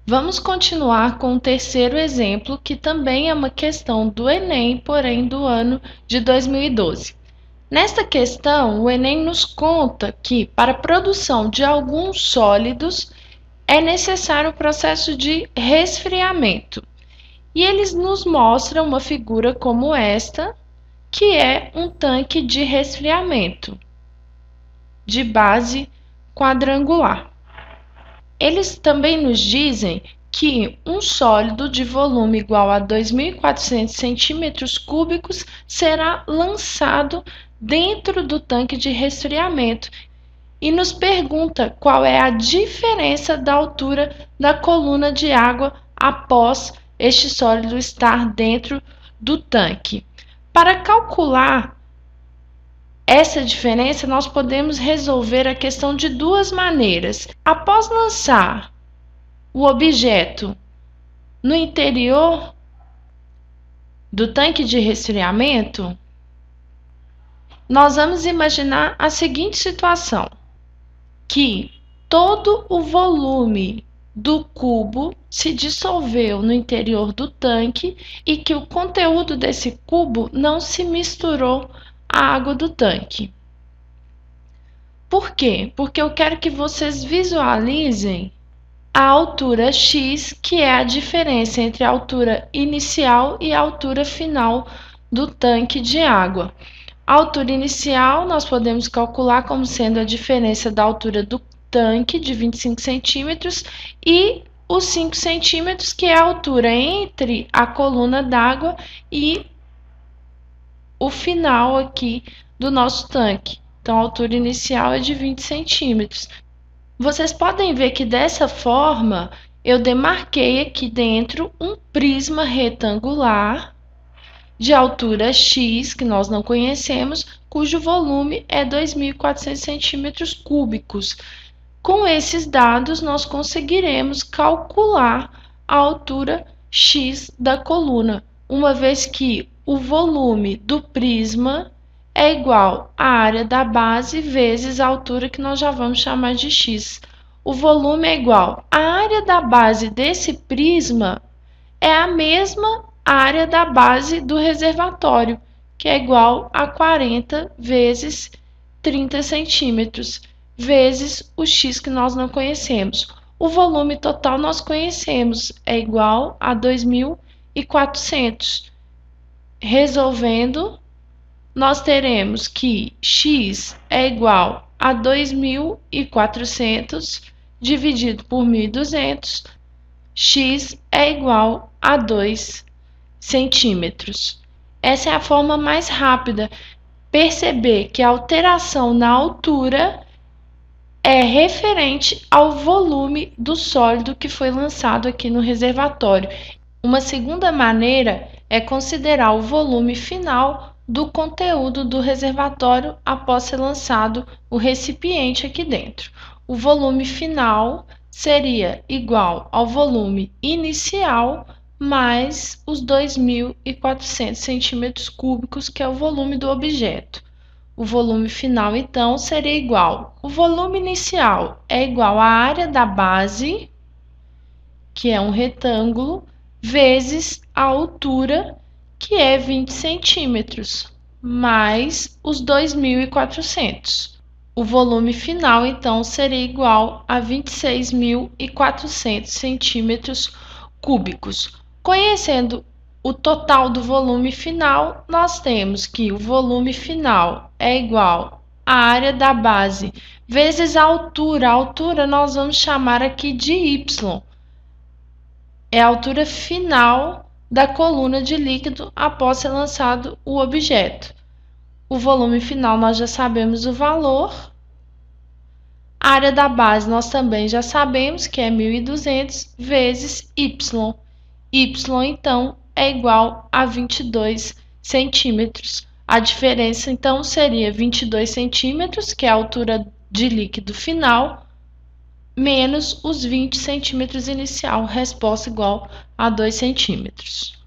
Vamos continuar com o terceiro exemplo, que também é uma questão do Enem, porém do ano de 2012. Nesta questão, o Enem nos conta que, para a produção de alguns sólidos, é necessário o processo de resfriamento. E eles nos mostram uma figura como esta, que é um tanque de resfriamento de base quadrangular. Eles também nos dizem que um sólido de volume igual a 2.400 centímetros cúbicos será lançado dentro do tanque de resfriamento e nos pergunta qual é a diferença da altura da coluna de água após este sólido estar dentro do tanque. Para calcular essa diferença, nós podemos resolver a questão de duas maneiras. Após lançar o objeto no interior do tanque de resfriamento, nós vamos imaginar a seguinte situação, que todo o volume do cubo se dissolveu no interior do tanque e que o conteúdo desse cubo não se misturou à água do tanque. Por quê? Porque eu quero que vocês visualizem a altura x, que é a diferença entre a altura inicial e a altura final do tanque de água. A altura inicial nós podemos calcular como sendo a diferença da altura do tanque, de 25 centímetros, e os 5 centímetros, que é a altura entre a coluna d'água e o final aqui do nosso tanque. Então, a altura inicial é de 20 centímetros. Vocês podem ver que dessa forma eu demarquei aqui dentro um prisma retangular de altura x, que nós não conhecemos, cujo volume é 2.400 centímetros cúbicos. Com esses dados, nós conseguiremos calcular a altura x da coluna, uma vez que o volume do prisma é igual à área da base vezes a altura, que nós já vamos chamar de x. O volume é igual à área da base desse prisma, é a mesma área da base do reservatório, que é igual a 40 vezes 30 centímetros, vezes o x que nós não conhecemos. O volume total nós conhecemos, é igual a 2.400. Resolvendo, nós teremos que x é igual a 2.400 dividido por 1.200, x é igual a 2 centímetros. Essa é a forma mais rápida. Perceber que a alteração na altura é referente ao volume do sólido que foi lançado aqui no reservatório. Uma segunda maneira é considerar o volume final do conteúdo do reservatório após ser lançado o recipiente aqui dentro. O volume final seria igual ao volume inicial mais os 2.400 centímetros cúbicos, que é o volume do objeto. O volume final, então, seria igual. O volume inicial é igual à área da base, que é um retângulo, vezes a altura, que é 20 centímetros, mais os 2.400. O volume final, então, seria igual a 26.400 centímetros cúbicos. Conhecendo o total do volume final, nós temos que o volume final é igual à área da base vezes a altura. A altura nós vamos chamar aqui de y. É a altura final da coluna de líquido após ser lançado o objeto. O volume final nós já sabemos o valor. A área da base nós também já sabemos que é 1.200 vezes y. Y, então, é igual a 22 centímetros. A diferença, então, seria 22 centímetros, que é a altura de líquido final, menos os 20 centímetros inicial, resposta igual a 2 centímetros.